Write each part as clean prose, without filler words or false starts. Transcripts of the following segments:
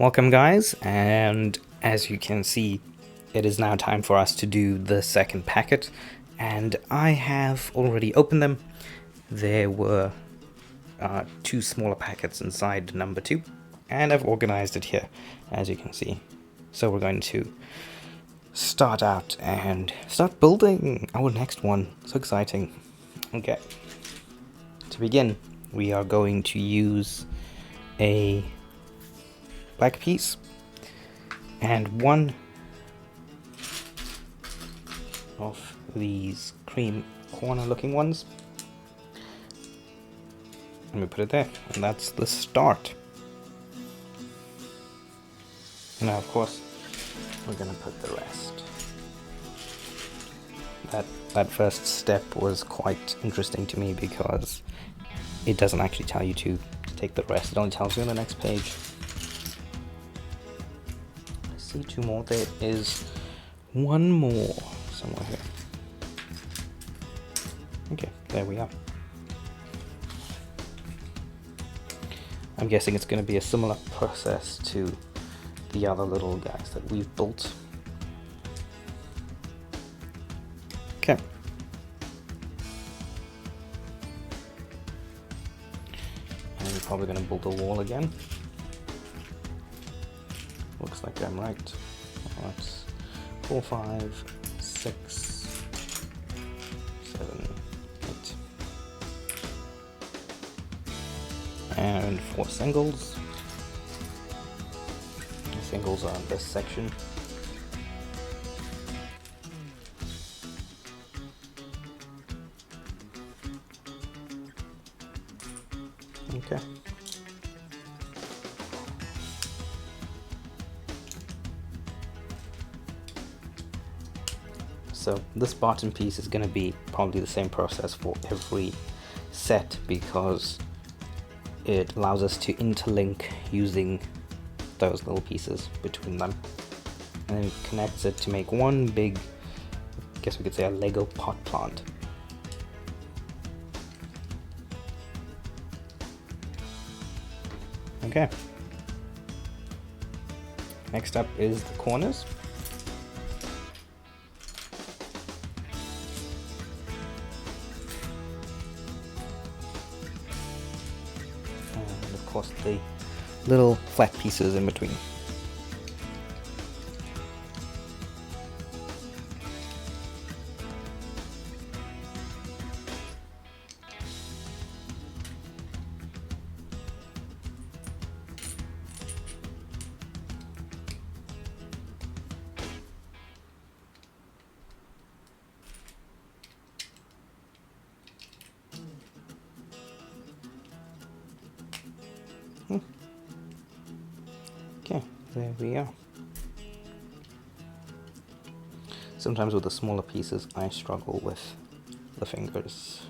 Welcome guys, and as you can see, it is now time for us to do the second packet, and I have already opened them. There were two smaller packets inside number 2, and I've organized it here, as you can see. So we're going to start out and start building our next one. So exciting. Okay. To begin, we are going to use a black piece and one of these cream corner looking ones. Let me put it there, and that's the start. Now of course we're gonna put the rest. That first step was quite interesting to me because it doesn't actually tell you to take the rest, it only tells you on the next page. I see 2 more, there is 1 more somewhere here. Okay, there we are. I'm guessing it's going to be a similar process to the other little guys that we've built. Okay. And we're probably going to build a wall again. Looks like I'm right. That's 4, 5, 6, 7, 8. And 4 singles. The singles are in this section. Okay. So this bottom piece is going to be probably the same process for every set because it allows us to interlink using those little pieces between them, and then it connects it to make one big, I guess we could say, a Lego pot plant. Okay. Next up is the corners. And of course the little flat pieces in between. Okay, there we are. Sometimes with the smaller pieces I struggle with the fingers.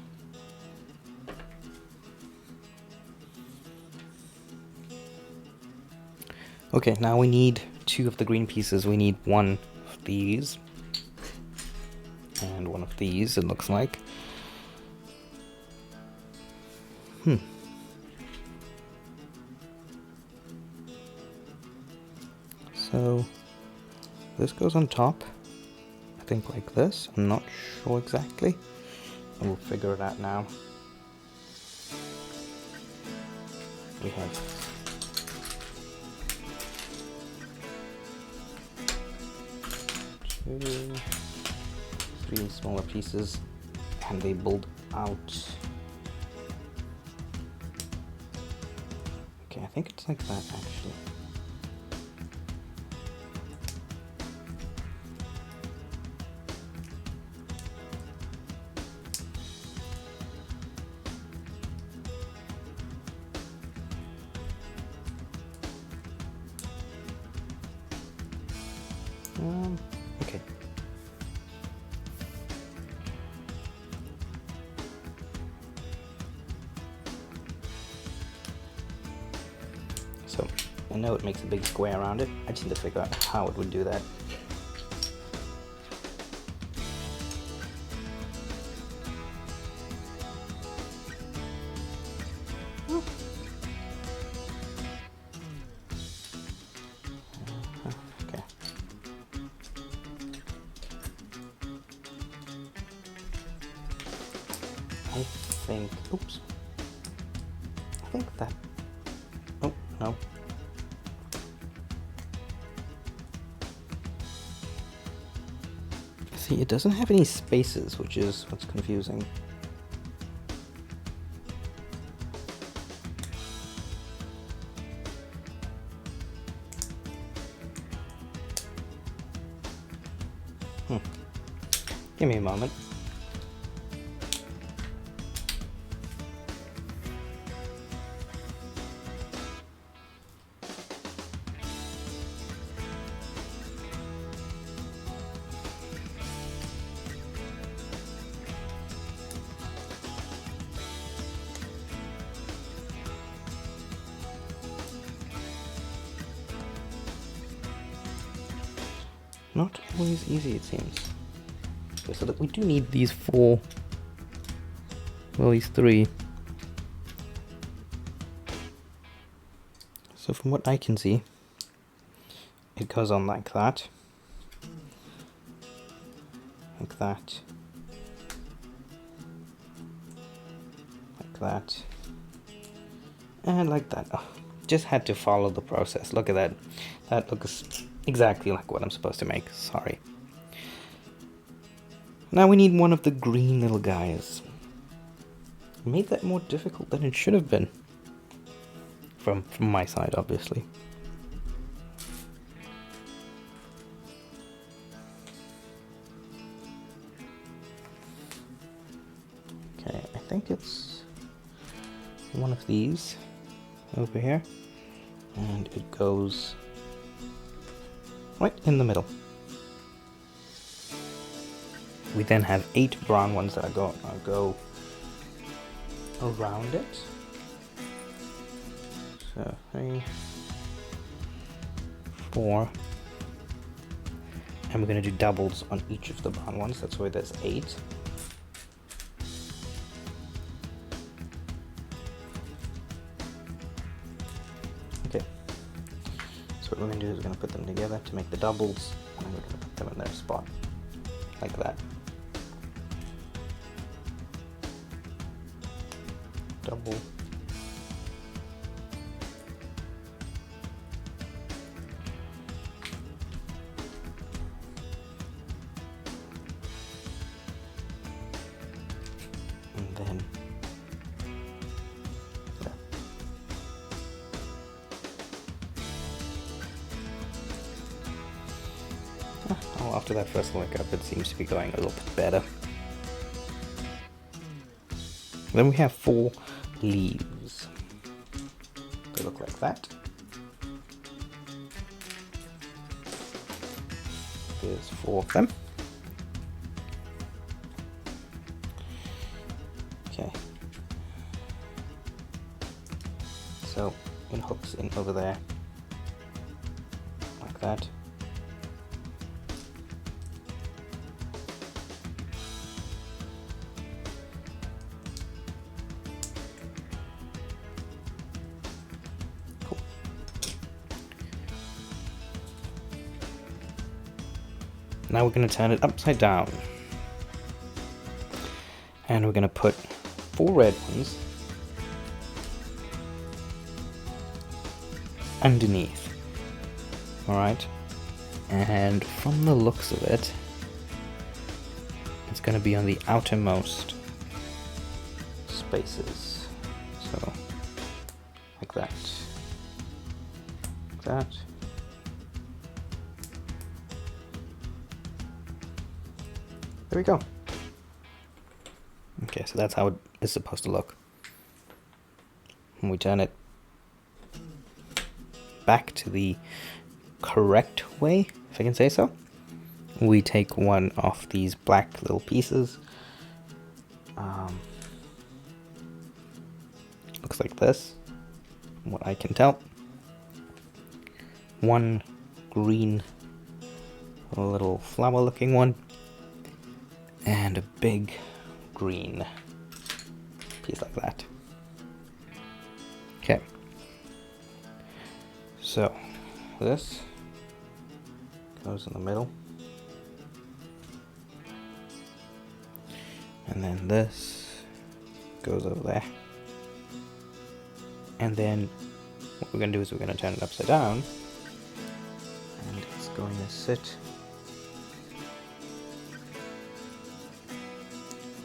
Okay, now we need 2 of the green pieces. We need 1 of these and 1 of these, it looks like. So this goes on top, I think like this. I'm not sure exactly. We'll figure it out now. We have 2, 3 smaller pieces, and they build out. Okay, I think it's like that actually. Okay. So, I know it makes a big square around it. I just need to figure out how it would do that. I think, oops, I think that, oh, no. See, it doesn't have any spaces, which is what's confusing. Give me a moment. Not always easy, it seems. Okay, so that we do need these 4, well, these 3. So from what I can see, it goes on like that, like that, like that, and like that. Oh, just had to follow the process. Look at that. That looks exactly like what I'm supposed to make. Sorry. Now we need one of the green little guys. Made that more difficult than it should have been. From my side, obviously. Okay, I think it's one of these over here. And it goes right in the middle. We then have 8 brown ones that go around it. So 3, 4, and we're going to do doubles on each of the brown ones. That's why there's 8. Okay. So what we're going to do is we're going to put them together to make the doubles, and then we're going to put them in their spot like that. Double. And then yeah. Oh, after that first look up, it seems to be going a little bit better. Then we have 4 leaves. They look like that. There's 4 of them. Okay. So it hooks in over there, like that. Now we're going to turn it upside down. And we're going to put 4 red ones underneath. Alright? And from the looks of it, it's going to be on the outermost spaces. So, like that. Like that. There we go. Okay, so that's how it is supposed to look. When we turn it back to the correct way, if I can say so, we take one of these black little pieces. Looks like this, from what I can tell. One green little flower looking one, and a big green piece like that. Okay, so this goes in the middle, and then this goes over there. And then what we're going to do is we're going to turn it upside down, and it's going to sit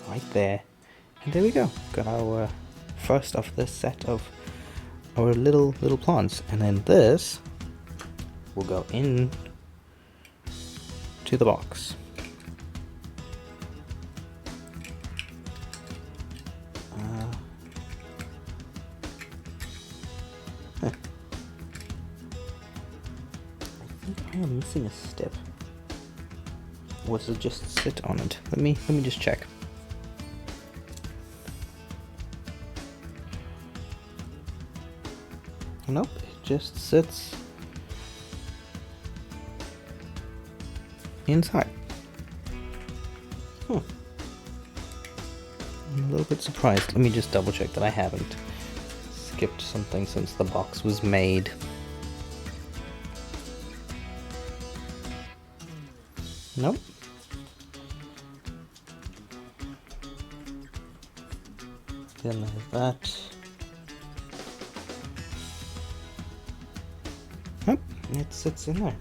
right there. And there we go. Got our first of this set of our little plants. And then this will go in to the box. I think I am missing a step. Or does it just sit on it? Let me just check. Nope, it just sits inside. I'm a little bit surprised. Let me just double check that I haven't skipped something since the box was made. Nope. Then there's that. Nope, it sits in there.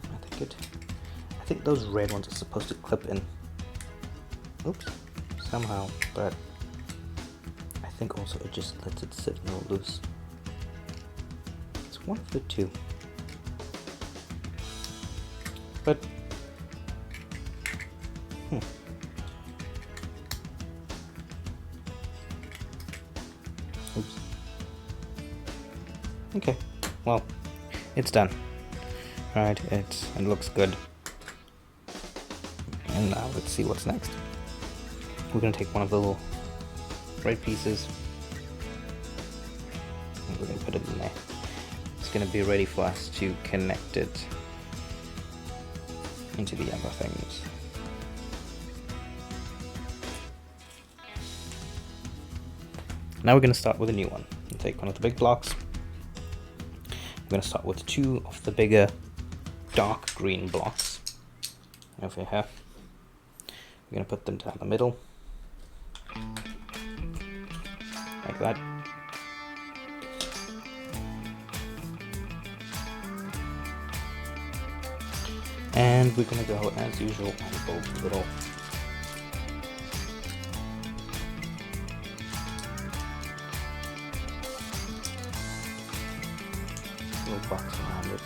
I think those red ones are supposed to clip in. Oops, somehow, but I think also it just lets it sit no loose. It's one of the two. But oops. Okay, well, it's done. Right, it looks good. And now let's see what's next. We're gonna take one of the little red pieces and we're gonna put it in there. It's gonna be ready for us to connect it into the other things. Now we're gonna start with a new one. We'll take one of the big blocks. We're gonna start with two of the bigger dark green blocks over here. We're gonna put them down the middle, like that. And we're gonna go as usual and build the little box around it.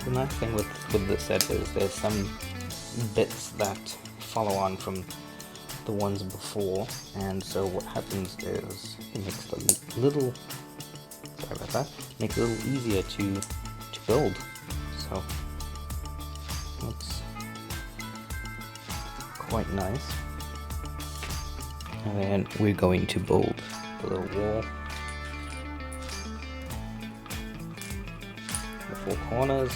The nice thing with this set is there's some bits that follow on from the ones before, and so what happens is it makes it a little, sorry about that, makes it a little easier to build. So it's quite nice. And then we're going to build a little wall, the four corners.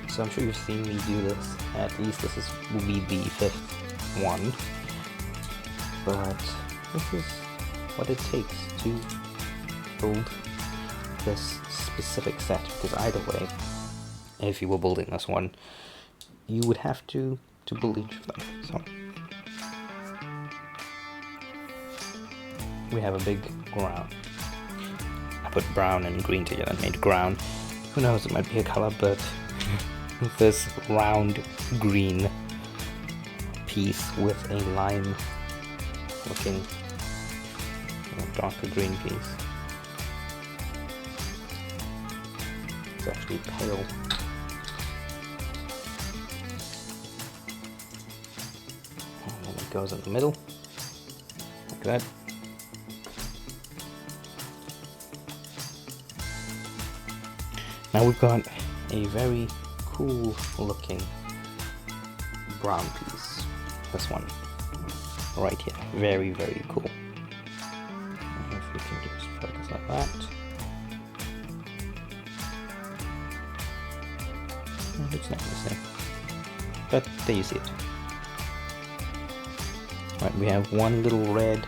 So I'm sure you've seen me do this. At least this will be the 5th one. But this is what it takes to build this specific set. Because either way, if you were building this one, you would have to build each of them. So we have a big ground. I put brown and green together and made ground. Who knows, it might be a color, but this round green piece with a lime looking darker green piece. It's actually pale. And then it goes in the middle, like that. Now we've got a very cool looking brown piece. This one right here, very, very cool. If we can just focus like that. And it's not the same, but there you see it. Right, we have one little red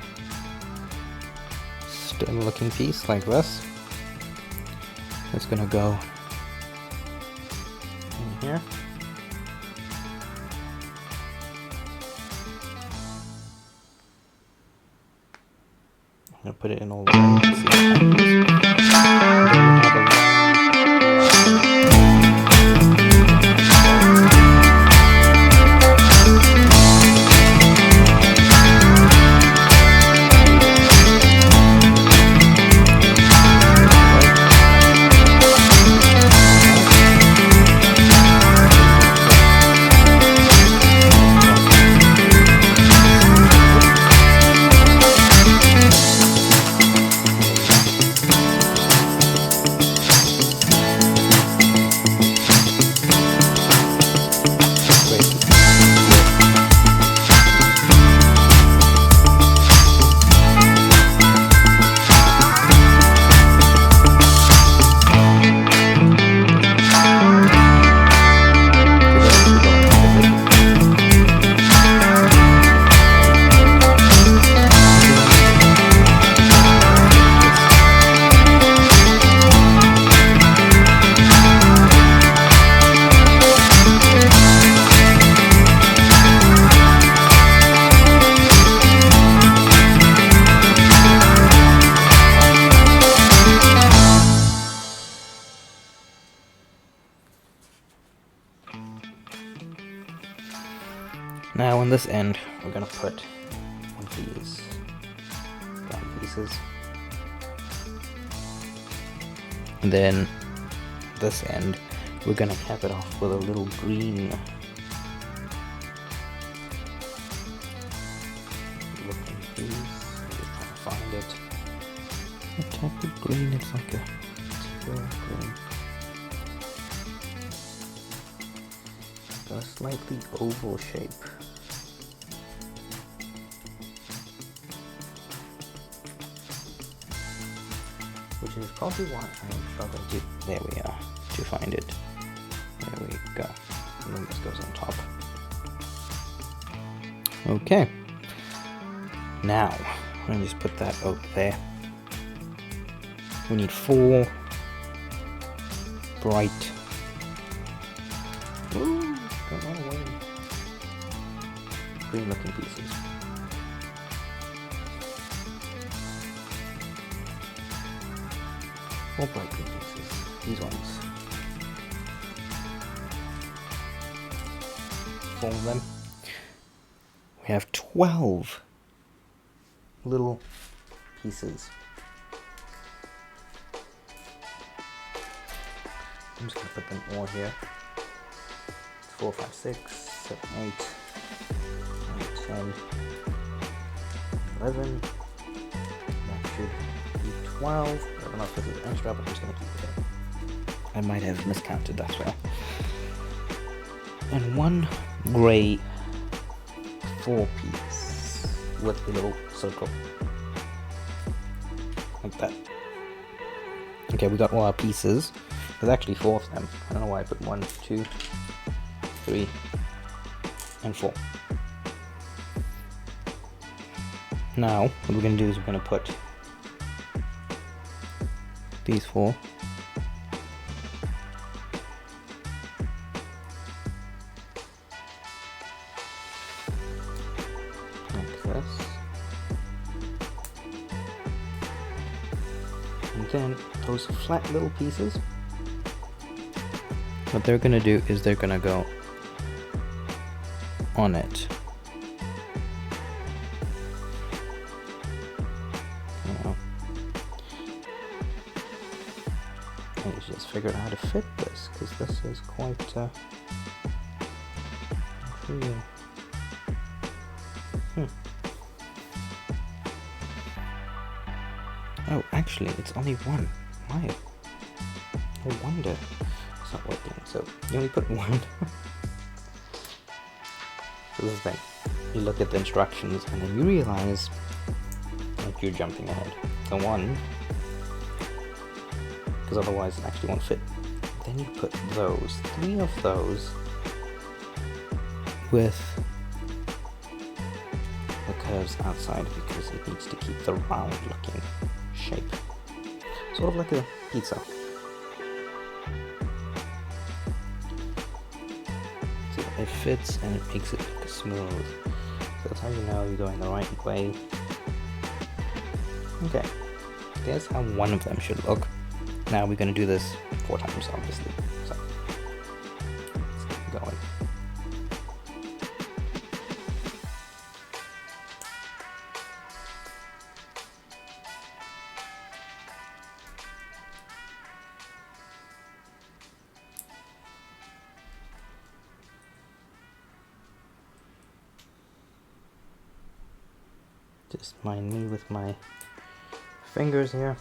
stem looking piece like this. It's gonna go here. I'm gonna put it in all the way and see what happens. Then we have a Now on this end, we're gonna put one of these brown pieces. And then this end, we're gonna cap it off with a little green looking piece. I'm just trying to find it. What type of green? It's like a teal green. Got a slightly oval shape. Which is probably why I'm struggling to, there we are, to find it. There we go. And then this goes on top. Okay. Now, let me just put that over there. We need 4 bright, ooh, don't run away, green looking pieces. Four bright green pieces. These ones. 4 of them. We have 12 little pieces. I'm just going to put them all here. 4, 5, 6, 7, 8, 9, 10, 11. That should be 12. I don't know if this is extra, but I'm just going to keep it there. I might have miscounted that as well. And 1 grey 4-piece with a little circle. Like that. Okay, we got all our pieces. There's actually 4 of them. I don't know why I put 1, 2, 3, and 4. Now, what we're going to do is we're going to put these 4 like this. And then those flat little pieces, what they're going to do is they're going to go on it. I need to just figure out how to fit this, because this is quite intriguing. Oh, actually, it's only 1. Why? No wonder it's not working. So you only put 1. So this is the thing. You look at the instructions and then you realize that you're jumping ahead. So 1, because otherwise it actually won't fit. Then you put those, 3 of those with the curves outside because it needs to keep the round looking shape. Sort of like a pizza. it fits and it makes it look smooth. So that's how you know you're going the right way. Okay, there's how one of them should look. Now we're going to do this 4 times, obviously. So let's get going. Just mind me with my fingers here.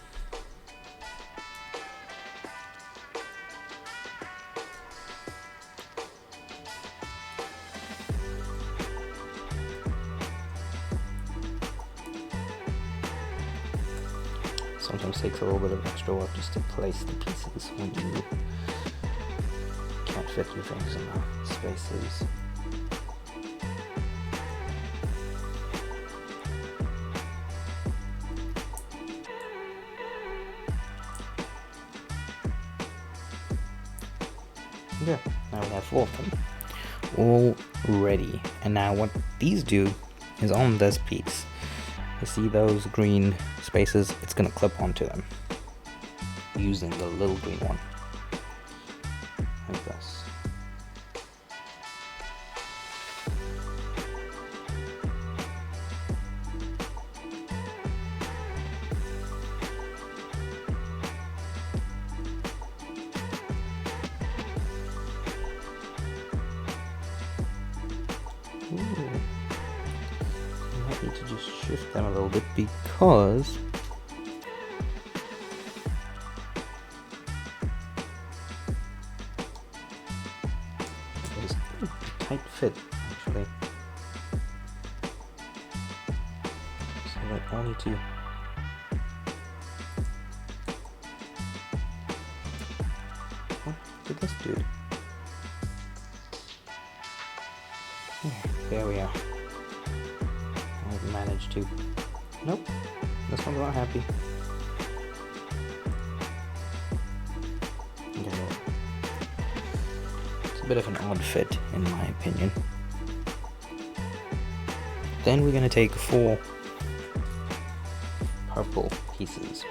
Sometimes takes a little bit of extra work just to place the pieces when you can't fit your fingers in the spaces. Yeah, now we have 4 of them all ready. And now what these do is on this piece, you see those green spaces, it's going to clip onto them using the little green one, like this. Ooh. I might need to just shift them a little bit because there's a tight fit actually. So I only need to what did this do? There we are. I've managed to. Nope, this one's not happy. Okay. It's a bit of an odd fit, in my opinion. Then we're going to take 4 purple pieces.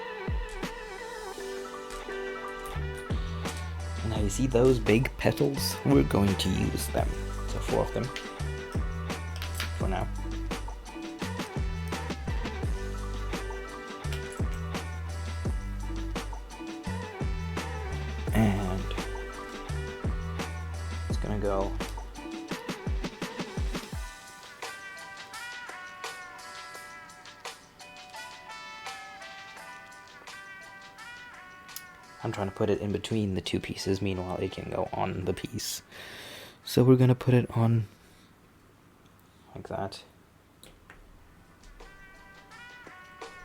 Now you see those big petals? We're going to use them. So 4 of them. For now. And it's gonna go I'm trying to put it in between the 2 pieces, meanwhile it can go on the piece. So we're gonna put it on like that.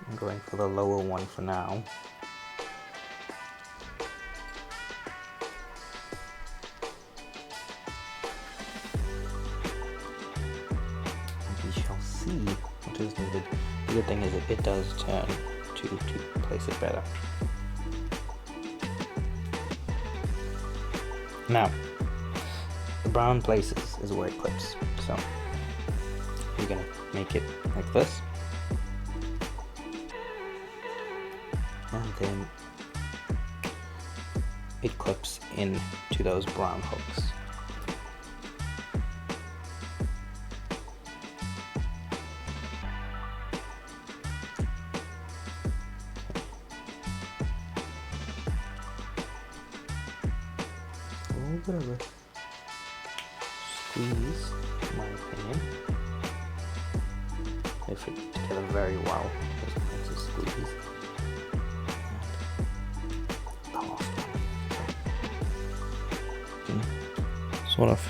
I'm going for the lower one for now. And we shall see what is needed. The good thing is that it does turn to place it better. Now, the brown places is where it clips, so we're gonna make it like this, and then it clips into those brown hooks. A little bit of a squeeze, in my opinion. They fit together very well. It's a squeeze. And the last one. So you can sort of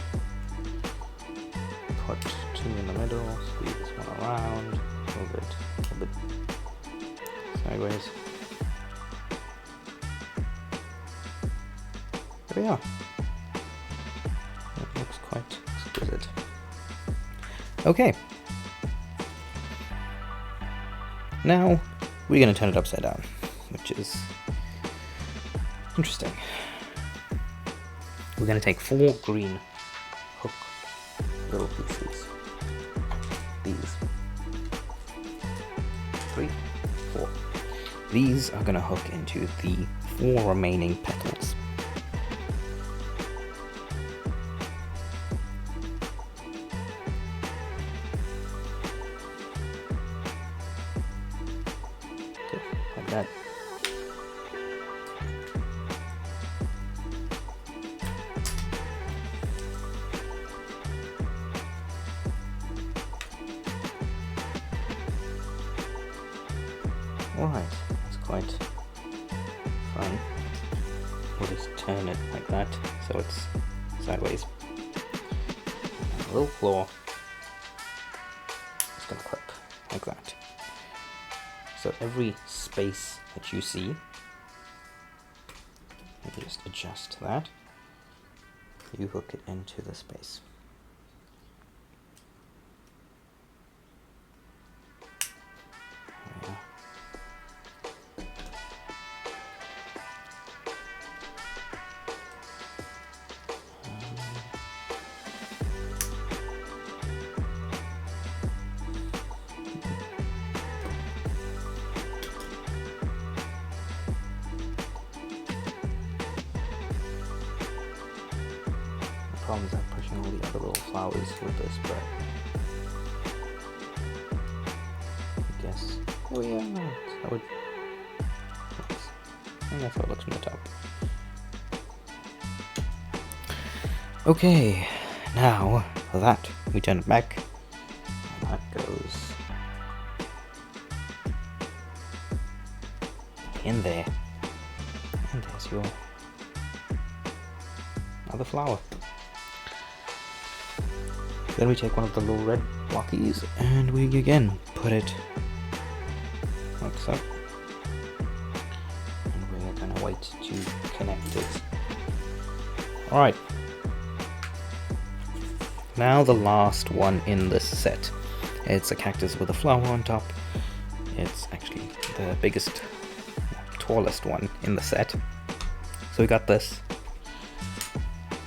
put 2 in the middle, squeeze this one around, a little bit sideways. There we are. That looks quite exquisite. Okay. Now we're going to turn it upside down, which is interesting. We're going to take 4 green hook little pieces. These 3, 4. These are gonna hook into the 4 remaining petals. Okay, like that. Alright, that's quite fun. We'll just turn it like that so it's sideways. A little claw. It's gonna clip like that. So every space that you see, you just adjust that. You hook it into the space. There. The problem is I'm pushing all the other little flowers with this, but I guess. Oh yeah, no, that would. And that's how it looks from the top. Okay, now for that we turn it back. And that goes in there. And there's your other flower. Then we take one of the little red blockies and we again put it like so. And we're gonna wait to connect it. Alright. Now the last one in this set. It's a cactus with a flower on top. It's actually the biggest, tallest one in the set. So we got this.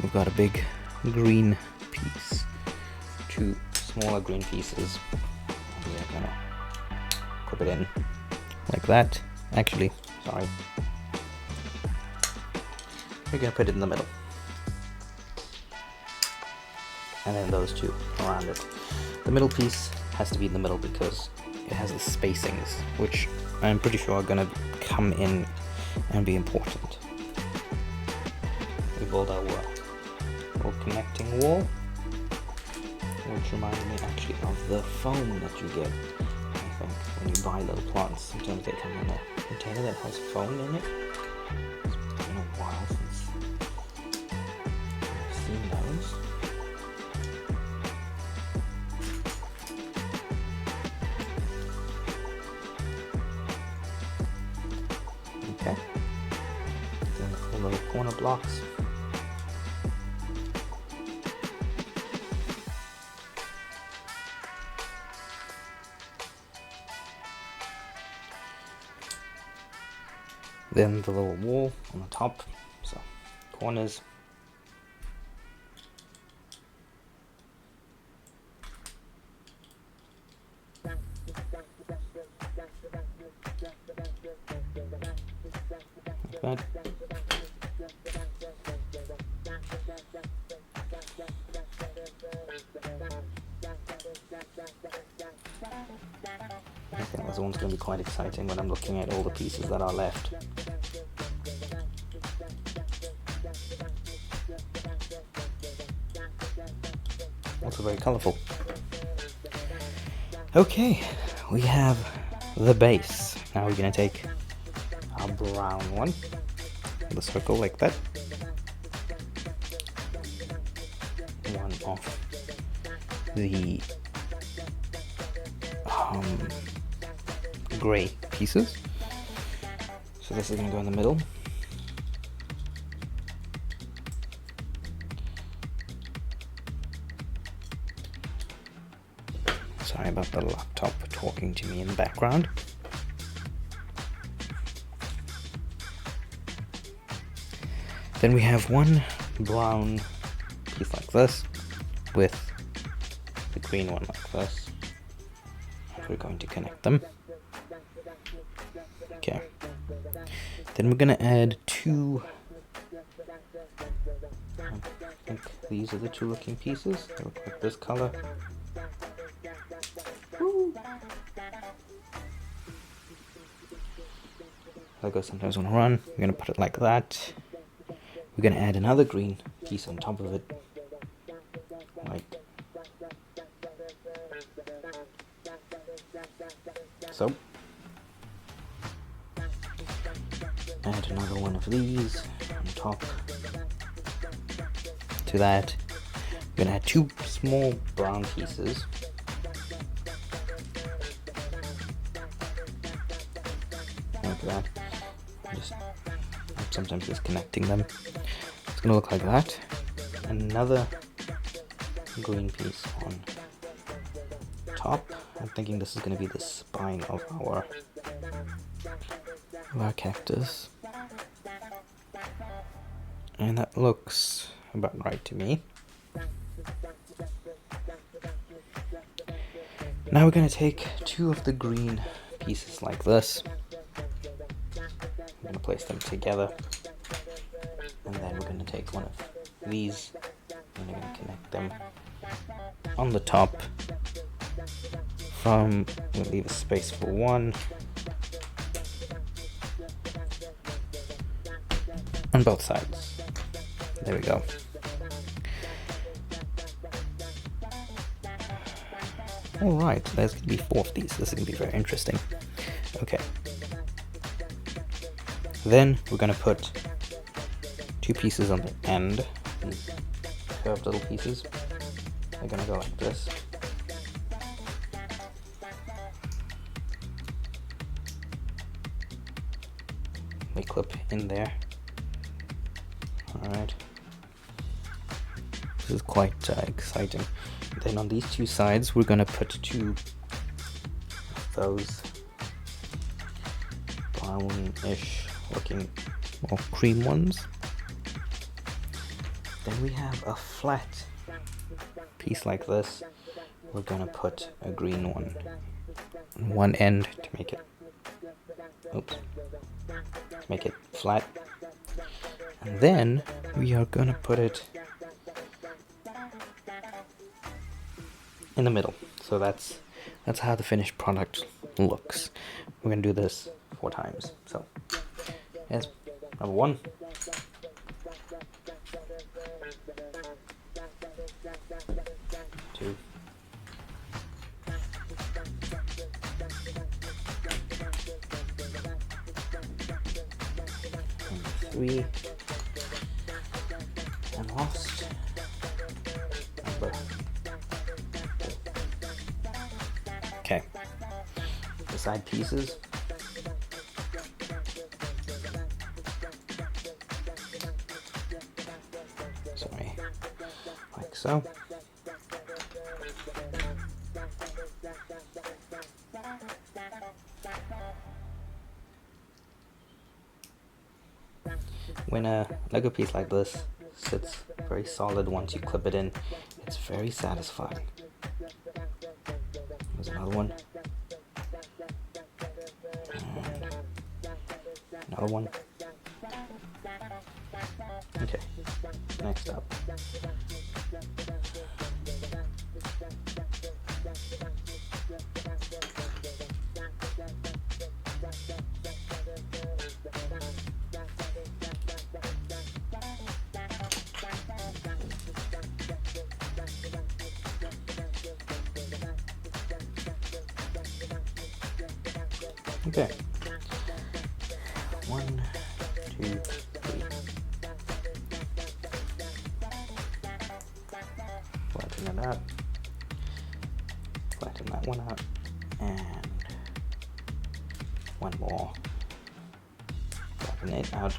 We've got a big green piece. 2 smaller green pieces. And we're gonna clip it in like that. Actually, sorry. We're gonna put it in the middle. And then those 2 around it. The middle piece has to be in the middle because it has the spacings, which I'm pretty sure are gonna come in and be important. We build our little connecting wall, which reminded me actually of the foam that you get, I think, when you buy little plants. Sometimes they come in a container that has foam in it. It's been a while since I've seen those. Okay. Then the 4 little corner blocks. Then the little wall on the top, so corners. Like that. I think this one's going to be quite exciting when I'm looking at all the pieces that are left. Also very colourful. Okay, we have the base. Now we're going to take a brown one, the circle like that. One off the grey pieces. So this is going to go in the middle. Sorry about the laptop talking to me in the background. Then we have one brown piece like this with green one like this. And we're going to connect them. Okay. Then we're going to add two. I think these are the two looking pieces. They look like this color. Lego sometimes want to run. We're going to put it like that. We're going to add another green piece on top of it. Like so. Add another one of these on top to that. We're going to add two small brown pieces. Like that. Just sometimes just connecting them. It's going to look like that. Another green piece on top. I'm thinking this is going to be the spine of our cactus. And that looks about right to me. Now we're going to take two of the green pieces like this. I'm going to place them together. And then we're going to take one of these and we're going to connect them on the top. We'll leave a space for one. On both sides. There we go. Alright, there's going to be 4 of these. This is going to be very interesting. Okay. Then we're going to put 2 pieces on the end. These curved little pieces. They're going to go like this. They clip in there. Alright. This is quite exciting. Then on these 2 sides, we're going to put 2 of those brownish looking, or cream ones. Then we have a flat piece like this. We're going to put a green one on one end to make it flat. And then we are going to put it in the middle. So that's how the finished product looks. We're going to do this 4 times. So here's number 1. 2. 3. And last number 2. Okay. The side pieces. Sorry. Like so. When a Lego piece like this sits very solid once you clip it in, it's very satisfying. There's another one. And another one. Okay, next up. Okay. 1, 2, 3. Flatten it out. Flatten that one out. And one more. Flatten it out.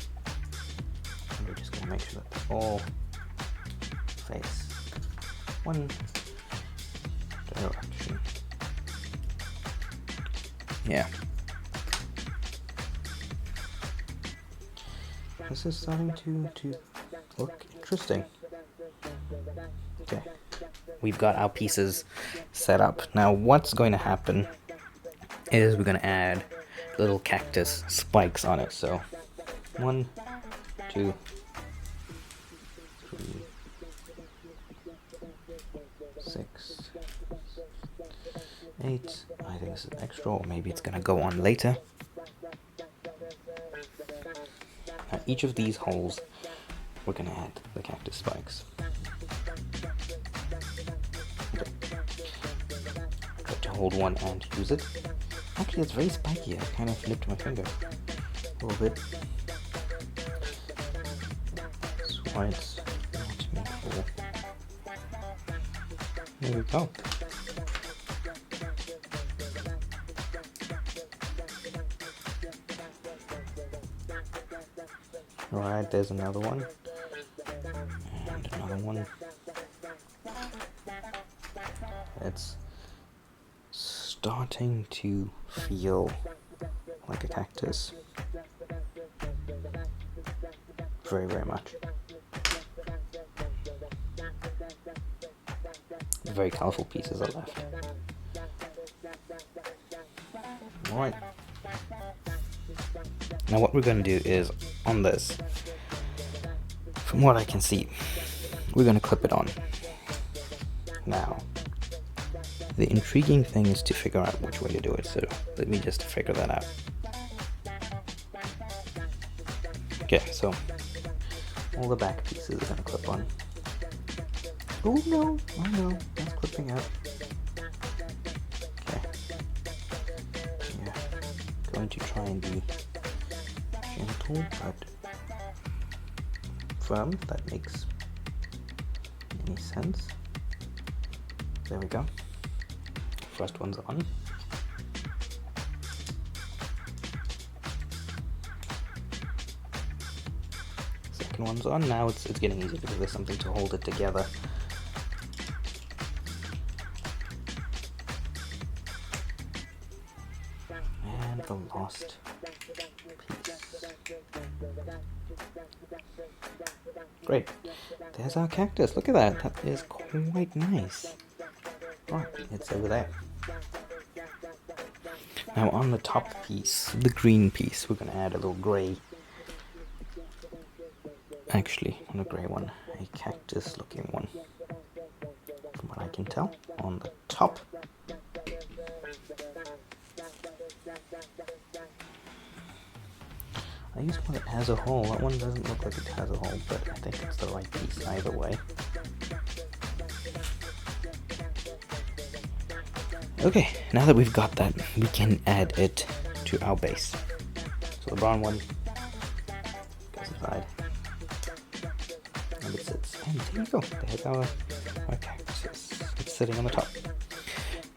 And we're just going to make sure that they all face one direction. Yeah. This is starting to look interesting. Okay, we've got our pieces set up. Now what's going to happen is we're going to add little cactus spikes on it. So 1, 2, 3, 6, 8. I think this is extra, or maybe it's going to go on later. Now each of these holes we're going to add the cactus spikes. Okay. Try to hold one and use it. Actually, it's very spiky. I kind of nipped my finger a little bit. That's why it's not meant for. There we go. Alright, there's another one. And another one. It's starting to feel like a cactus. Very, very much. Very colorful pieces are left. Alright. Now what we're going to do is, on this, from what I can see, we're going to clip it on. Now, the intriguing thing is to figure out which way to do it, so let me just figure that out. Okay, so all the back pieces are going to clip on. Oh no, oh no, that's clipping out. Okay. Yeah, going to try and be gentle but firm, if that makes any sense. There we go. First one's on. Second one's on. Now it's getting easier because there's something to hold it together. And the last piece. Great. There's our cactus. Look at that. That is quite nice. Right, it's over there. Now on the top piece, the green piece, we're going to add a little grey. Actually, on a grey one, a cactus looking one. From what I can tell, on the top. I used one that has a hole. That one doesn't look like it has a hole, but I think it's the right piece either way. Okay, now that we've got that, we can add it to our base. So the brown one goes aside. And it sits. And there you go. There's our cactus. It's sitting on the top.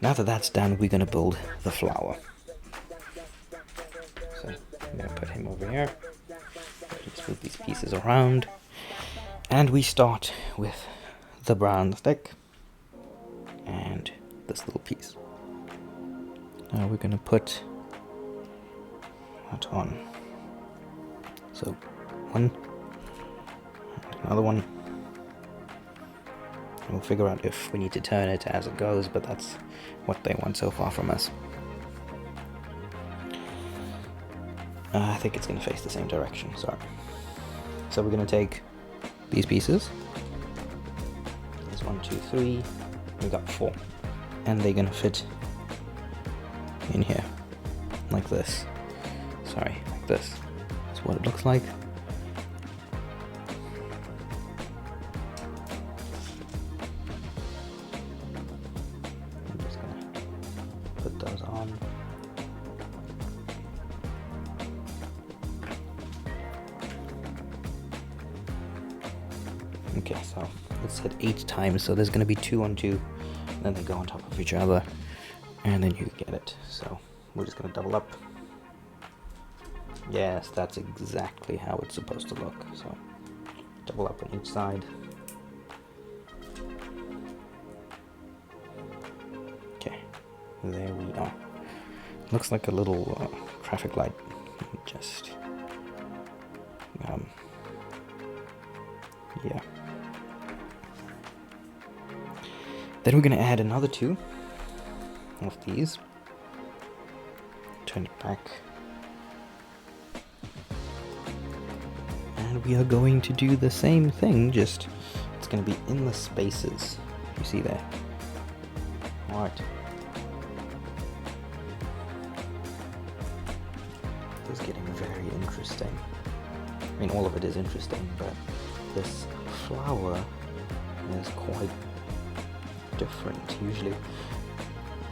Now that that's done, we're going to build the flower. So I'm going to put him over here. Just move these pieces around. And we start with the brown stick and this little piece. Now we're going to put that on. So one, and another one. We'll figure out if we need to turn it as it goes, but that's what they want so far from us. I think it's going to face the same direction, sorry. So we're going to take these pieces. There's 1, 2, 3. We got 4. And they're going to fit in here, like this. Sorry, like this. That's what it looks like. I'm just gonna put those on. Okay, so it's hit 8 times, so there's gonna be 2 on 2, and then they go on top of each other. And then you get it. So we're just going to double up. Yes, that's exactly how it's supposed to look. So double up on each side. Okay, there we are. Looks like a little traffic light. Just yeah. Then we're going to add another 2 of these. Turn it back. And we are going to do the same thing, just it's going to be in the spaces. You see there? Alright. This is getting very interesting. I mean, all of it is interesting, but this flower is quite different. Usually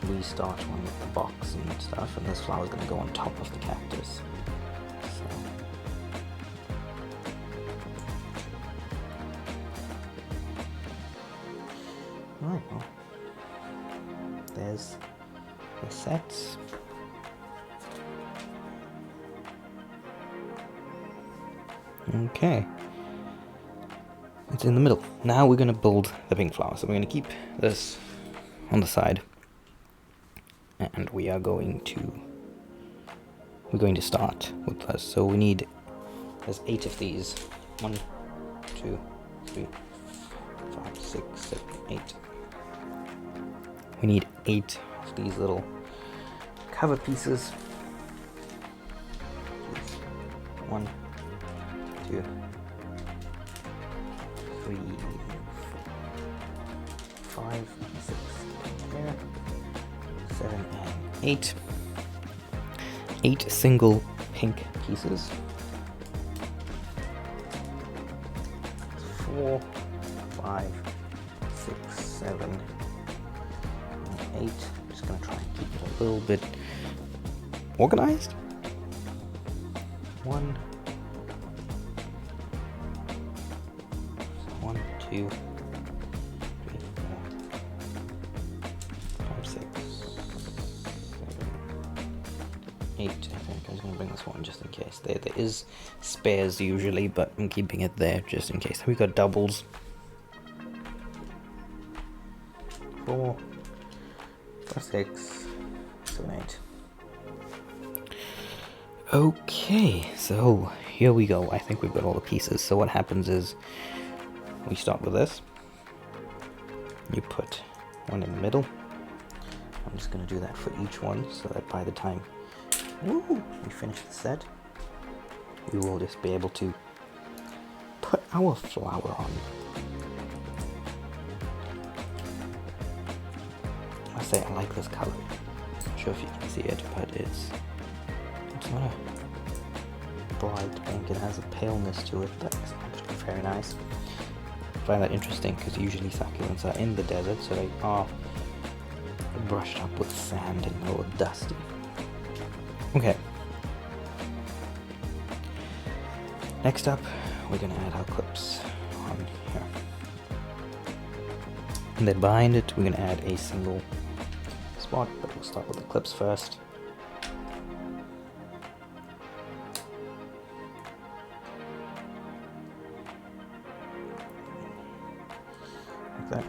we start one with the box and stuff, and this flower is going to go on top of the cactus. So. Right, well, there's the sets. Okay. It's in the middle. Now we're going to build the pink flower. So we're going to keep this on the side. And we are going to start with this. So we need, there's 8 of these. 1, 2, 3, 5, 6, 7, 8. We need 8 of these little cover pieces. 1, 2, 3, 4, 5, 6, there, 7, and 8. 8 single pink pieces. 4, 5, 6, 7, and 8. I'm just going to try and keep it a little bit organized. 1, 2, 3, 4, 5, 6, 7, 8. I think I was going to bring this one just in case. There is spares usually, but I'm keeping it there just in case. We've got doubles. 4, 5, 6, 7, 8. Okay, so here we go. I think we've got all the pieces. So what happens is we start with this. You put one in the middle. I'm just going to do that for each one so that by the time we finish the set, we will just be able to put our flower on. I must say I like this color. Not sure if you can see it, but it's not a bright pink. It has a paleness to it, but it's actually very nice. I find that interesting because usually succulents are in the desert, so they are brushed up with sand and a little dusty. Okay. Next up, we're going to add our clips on here. And then behind it, we're going to add a single spot, but we'll start with the clips first. Like that.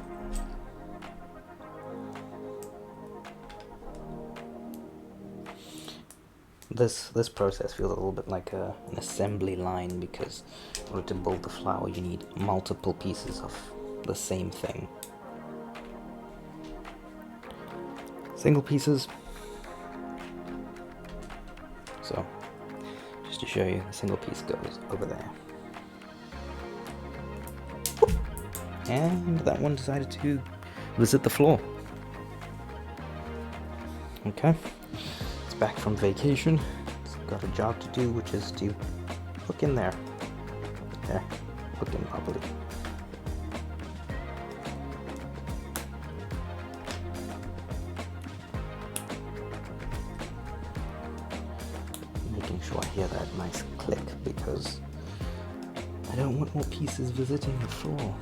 This process feels a little bit like an assembly line, because in order to build the flower you need multiple pieces of the same thing. Single pieces. So just to show you, the single piece goes over there. And that one decided to visit the floor. Okay. Back from vacation. It's got a job to do, which is to hook in there. There, hook in properly. Making sure I hear that nice click, because I don't want more pieces visiting the floor.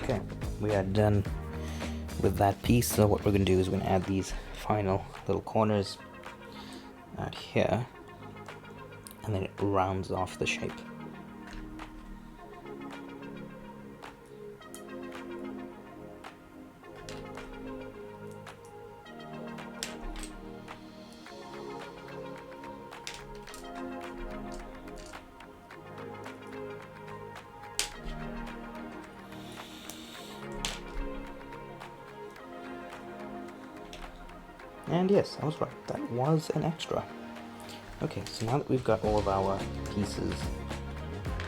Okay, we are done with that piece, so what we're going to do is we're going to add these final little corners out here, and then it rounds off the shape. And yes, I was right, that was an extra. Okay, so now that we've got all of our pieces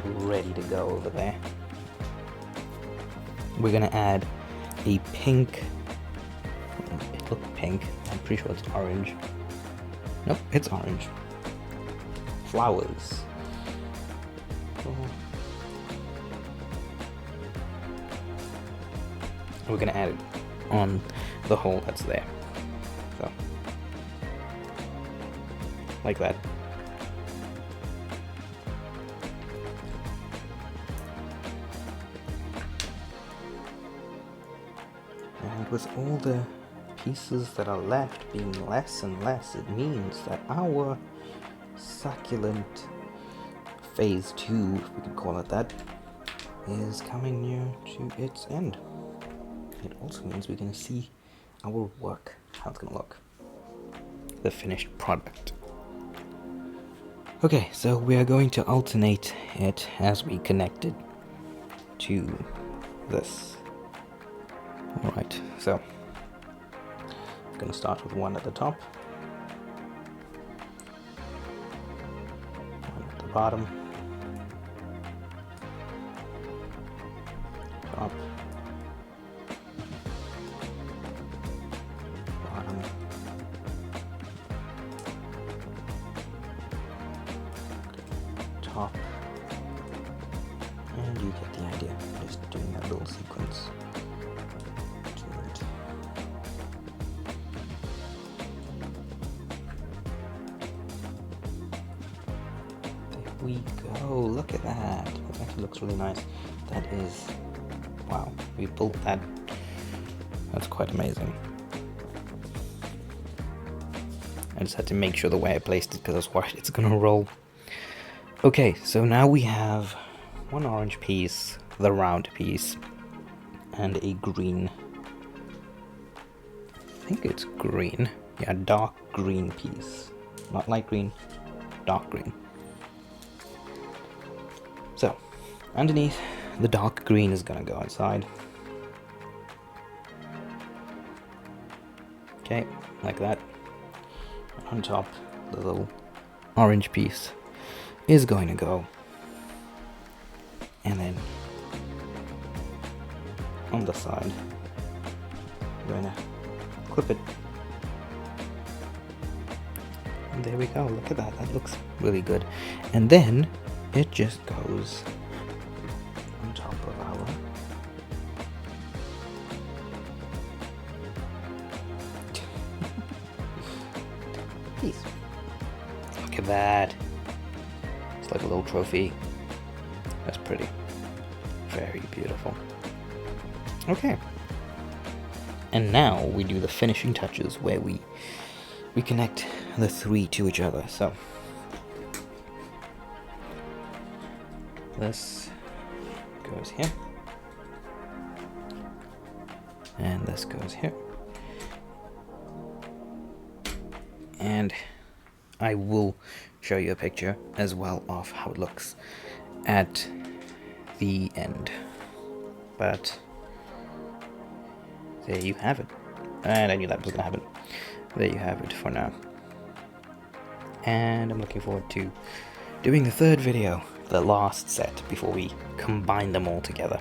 ready to go over there, we're gonna add a pink, it looked pink, I'm pretty sure it's orange. Nope, it's orange. Flowers. We're gonna add it on the hole that's there. So, like that. And with all the pieces that are left being less and less, it means that our succulent phase 2, if we can call it that, is coming near to its end. It also means we're going to see our work, how it's going to look, the finished product. Okay, so we are going to alternate it as we connect it to this. Alright, so I'm going to start with one at the top, one at the bottom, top, bottom, top, and you get the idea, just doing that little sequence to it. There we go, look at that, it actually looks really nice. That is, wow, we built that, that's quite amazing. I just had to make sure the way I placed it because I was worried it's gonna roll. Okay, so now we have one orange piece, the round piece, and a green, I think it's green, yeah, dark green piece, not light green, dark green. So, underneath, the dark green is gonna go inside. Okay, like that. On top, the little orange piece is going to go. And then on the side, we're gonna clip it. And there we go, look at that, that looks really good. And then it just goes on top of our piece. Look at that. It's like a little trophy. That's pretty. Very beautiful. Okay. And now we do the finishing touches where we connect the three to each other. So this goes here. And this goes here. And I will show you a picture as well of how it looks at the end. But there you have it. And I knew that was gonna happen. There you have it for now. And I'm looking forward to doing the third video, the last set, before we combine them all together.